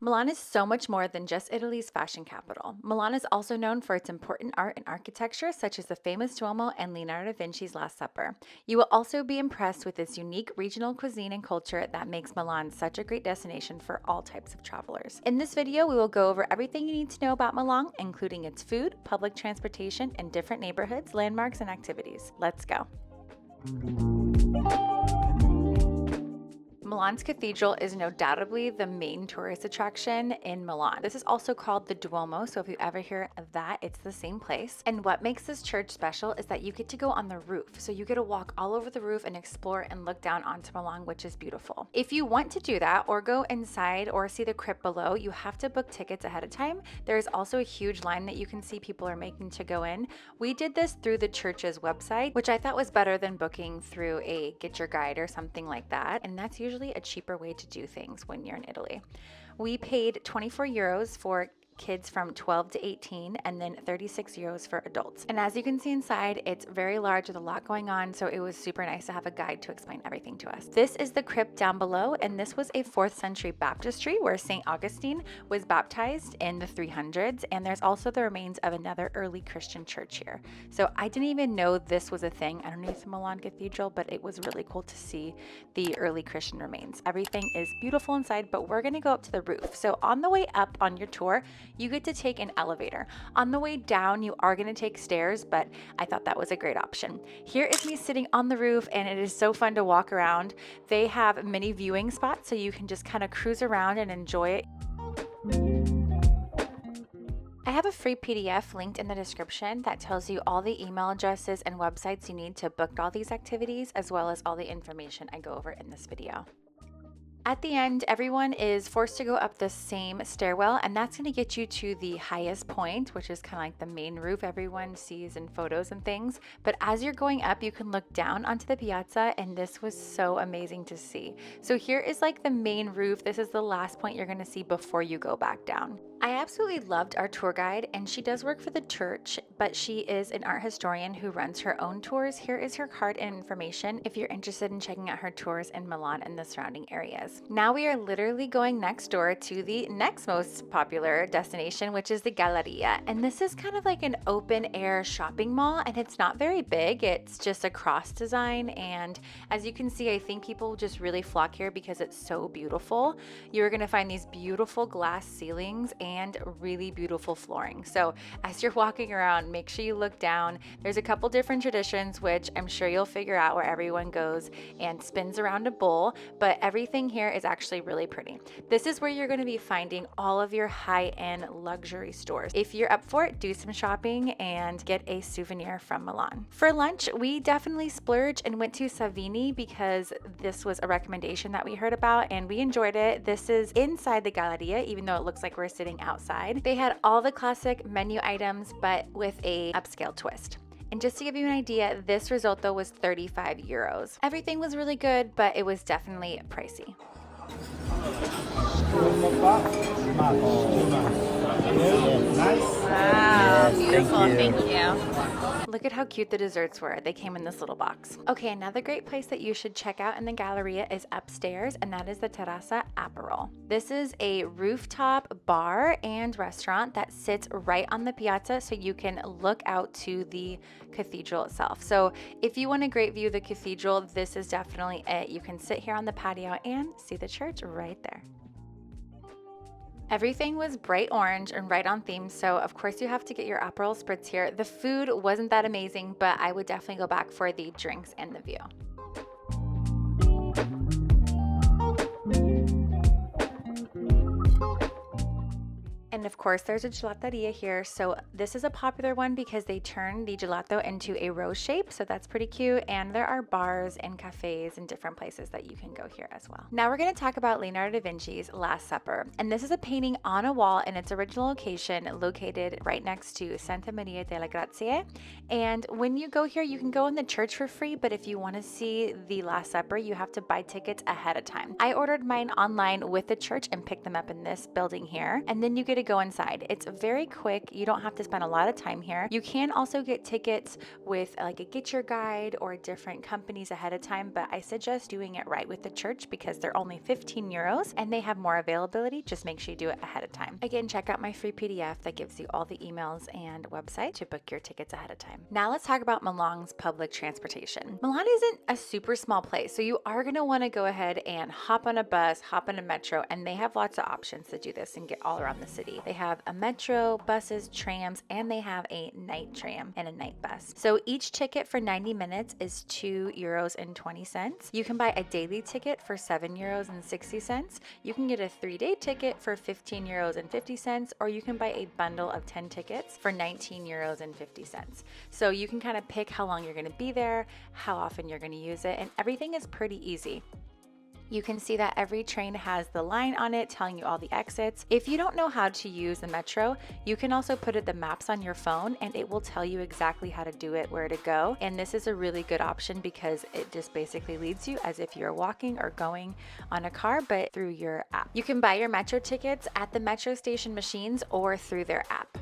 Milan is so much more than just Italy's fashion capital. Milan is also known for its important art and architecture, such as the famous Duomo and Leonardo da Vinci's Last Supper. You will also be impressed with its unique regional cuisine and culture that makes Milan such a great destination for all types of travelers. In this video, we will go over everything you need to know about Milan, including its food, public transportation, and different neighborhoods, landmarks, and activities. Let's go. Milan's cathedral is undoubtedly the main tourist attraction in Milan. This is also called the Duomo, so if you ever hear of that, it's the same place. And what makes this church special is that you get to go on the roof. So you get to walk all over the roof and explore and look down onto Milan, which is beautiful. If you want to do that or go inside or see the crypt below, you have to book tickets ahead of time. There is also a huge line that you can see people are making to go in. We did this through the church's website, which I thought was better than booking through a Get Your Guide or something like that. And that's usually a cheaper way to do things when you're in Italy. We paid 24 euros for kids from 12 to 18 and then 36 euros for adults. And as you can see inside, it's very large with a lot going on, so it was super nice to have a guide to explain everything to us. This is the crypt down below, and this was a 4th century baptistry where St. Augustine was baptized in the 300s, and there's also the remains of another early Christian church here. So I didn't even know this was a thing underneath the Milan Cathedral, but it was really cool to see the early Christian remains. Everything is beautiful inside, but we're gonna go up to the roof. So on the way up on your tour, you get to take an elevator. On the way down, you are going to take stairs, but I thought that was a great option. Here is me sitting on the roof, and it is so fun to walk around. They have many viewing spots, so you can just kind of cruise around and enjoy it. I have a free PDF linked in the description that tells you all the email addresses and websites you need to book all these activities, as well as all the information I go over in this video. At the end, everyone is forced to go up the same stairwell, and that's going to get you to the highest point, which is kind of like the main roof everyone sees in photos and things. But as you're going up, you can look down onto the piazza, and this was so amazing to see. So here is like the main roof. This is the last point you're going to see before you go back down. I absolutely loved our tour guide, and she does work for the church, but she is an art historian who runs her own tours. Here is her card and information if you're interested in checking out her tours in Milan and the surrounding areas. Now we are literally going next door to the next most popular destination, which is the Galleria. And this is kind of like an open air shopping mall, and it's not very big. It's just a cross design. And as you can see, I think people just really flock here because it's so beautiful. You're going to find these beautiful glass ceilings and really beautiful flooring. So as you're walking around, make sure you look down. There's a couple different traditions, which I'm sure you'll figure out, where everyone goes and spins around a bowl, but everything here is actually really pretty. This is where you're going to be finding all of your high-end luxury stores. If you're up for it, do some shopping and get a souvenir from Milan. For lunch, we definitely splurged and went to Savini because this was a recommendation that we heard about and we enjoyed it. This is inside the Galleria, even though it looks like we're sitting outside. They had all the classic menu items, but with a upscale twist. And just to give you an idea, this risotto was 35 euros. Everything was really good, but it was definitely pricey. Wow, beautiful, thank you. Look at how cute the desserts were. They came in this little box. Okay, another great place that you should check out in the Galleria is upstairs, and that is the Terrazza Aperol. This is a rooftop bar and restaurant that sits right on the piazza, so you can look out to the cathedral itself. So if you want a great view of the cathedral, this is definitely it. You can sit here on the patio and see the church right there. Everything was bright orange and right on theme, so of course you have to get your Aperol spritz here. The food wasn't that amazing, but I would definitely go back for the drinks and the view. And of course, there's a gelateria here. So this is a popular one because they turn the gelato into a rose shape. So that's pretty cute. And there are bars and cafes and different places that you can go here as well. Now we're going to talk about Leonardo da Vinci's Last Supper. And this is a painting on a wall in its original location, located right next to Santa Maria delle Grazie. And when you go here, you can go in the church for free. But if you want to see the Last Supper, you have to buy tickets ahead of time. I ordered mine online with the church and picked them up in this building here. And then you get to go inside. It's very quick. You don't have to spend a lot of time here. You can also get tickets with like a Get Your Guide or different companies ahead of time, but I suggest doing it right with the church because they're only 15 euros and they have more availability. Just make sure you do it ahead of time. Again, check out my free PDF that gives you all the emails and website to book your tickets ahead of time. Now let's talk about Milan's public transportation. Milan isn't a super small place, so you are going to want to go ahead and hop on a bus, hop on a metro, and they have lots of options to do this and get all around the city. They have a metro, buses, trams, and they have a night tram and a night bus. So each ticket for 90 minutes is 2 euros and 20 cents. You can buy a daily ticket for 7 euros and 60 cents. You can get a 3-day ticket for 15 euros and 50 cents, or you can buy a bundle of 10 tickets for 19 euros and 50 cents. So you can kind of pick how long you're going to be there, how often you're going to use it, and everything is pretty easy. You can see that every train has the line on it telling you all the exits. If you don't know how to use the metro, you can also put the maps on your phone and it will tell you exactly how to do it, where to go. And this is a really good option because it just basically leads you as if you're walking or going on a car, but through your app. You can buy your metro tickets at the metro station machines or through their app.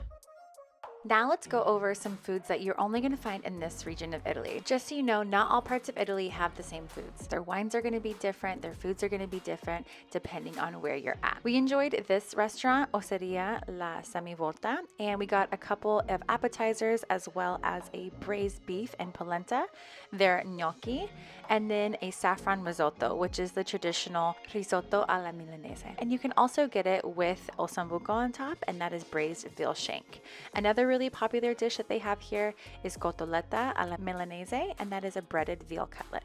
Now let's go over some foods that you're only going to find in this region of Italy. Just so you know, not all parts of Italy have the same foods. Their wines are going to be different, their foods are going to be different depending on where you're at. We enjoyed this restaurant, Osteria La Semivolta, and we got a couple of appetizers as well as a braised beef and polenta, their gnocchi, and then a saffron risotto, which is the traditional risotto alla milanese. And you can also get it with ossobuco on top, and that is braised veal shank. Another really popular dish that they have here is cotoletta alla milanese, and that is a breaded veal cutlet.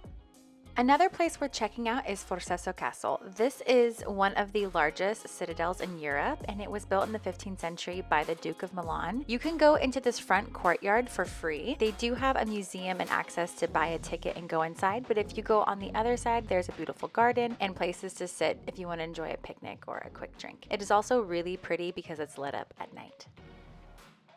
Another place worth checking out is Forceto Castle. This is one of the largest citadels in Europe, and it was built in the 15th century by the Duke of Milan. You can go into this front courtyard for free. They do have a museum and access to buy a ticket and go inside, but if you go on the other side, there's a beautiful garden and places to sit if you want to enjoy a picnic or a quick drink. It is also really pretty because it's lit up at night.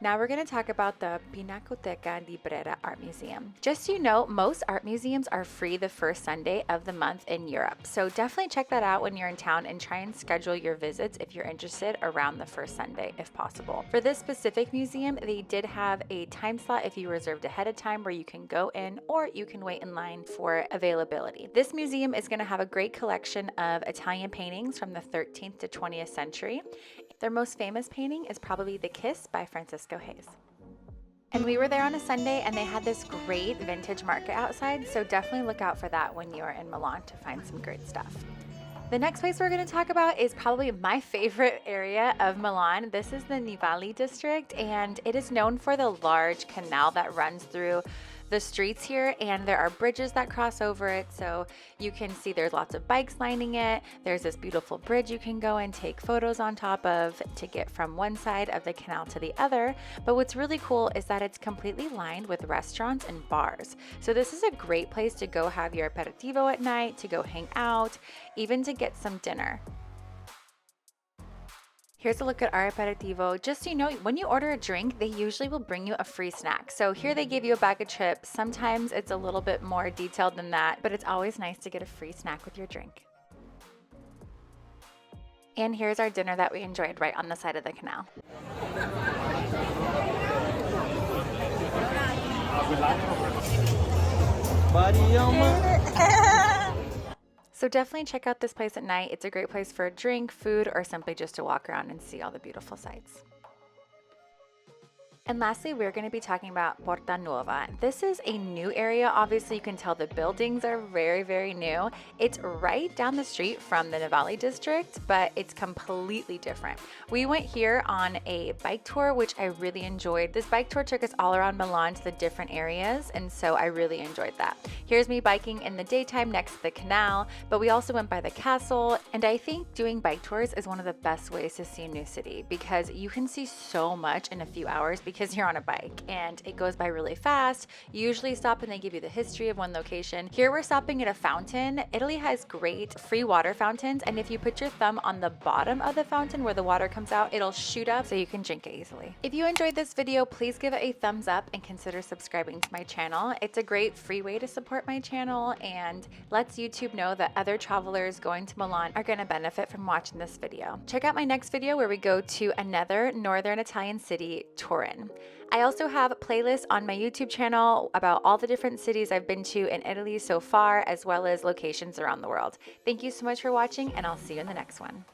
Now we're going to talk about the Pinacoteca di Brera Art Museum. Just so you know, most art museums are free the first Sunday of the month in Europe. So definitely check that out when you're in town and try and schedule your visits if you're interested around the first Sunday if possible. For this specific museum, they did have a time slot if you reserved ahead of time where you can go in or you can wait in line for availability. This museum is going to have a great collection of Italian paintings from the 13th to 20th century. Their most famous painting is probably The Kiss by Francisco Hayes. And we were there on a Sunday and they had this great vintage market outside, so definitely look out for that when you are in Milan to find some great stuff. The next place we're going to talk about is probably my favorite area of Milan. This is the Navigli district, and it is known for the large canal that runs through the streets here, and there are bridges that cross over it, so you can see there's lots of bikes lining it. There's this beautiful bridge you can go and take photos on top of to get from one side of the canal to the other. But what's really cool is that it's completely lined with restaurants and bars. So this is a great place to go have your aperitivo at night, to go hang out, even to get some dinner. Here's a look at our aperitivo. Just so you know, when you order a drink, they usually will bring you a free snack. So here they give you a bag of chips. Sometimes it's a little bit more detailed than that, but it's always nice to get a free snack with your drink. And here's our dinner that we enjoyed right on the side of the canal. So definitely check out this place at night. It's a great place for a drink, food, or simply just to walk around and see all the beautiful sights. And lastly, we're going to be talking about Porta Nuova. This is a new area. Obviously, you can tell the buildings are very, very new. It's right down the street from the Navigli district, but it's completely different. We went here on a bike tour, which I really enjoyed. This bike tour took us all around Milan to the different areas, and so I really enjoyed that. Here's me biking in the daytime next to the canal, but we also went by the castle, and I think doing bike tours is one of the best ways to see a new city because you can see so much in a few hours because because you're on a bike and it goes by really fast. You usually stop and they give you the history of one location. Here we're stopping at a fountain. Italy has great free water fountains, and if you put your thumb on the bottom of the fountain where the water comes out, it'll shoot up so you can drink it easily. If you enjoyed this video, please give it a thumbs up and consider subscribing to my channel. It's a great free way to support my channel and lets YouTube know that other travelers going to Milan are going to benefit from watching this video. Check out my next video where we go to another northern Italian city, Turin. I also have playlists on my YouTube channel about all the different cities I've been to in Italy so far, as well as locations around the world. Thank you so much for watching, and I'll see you in the next one.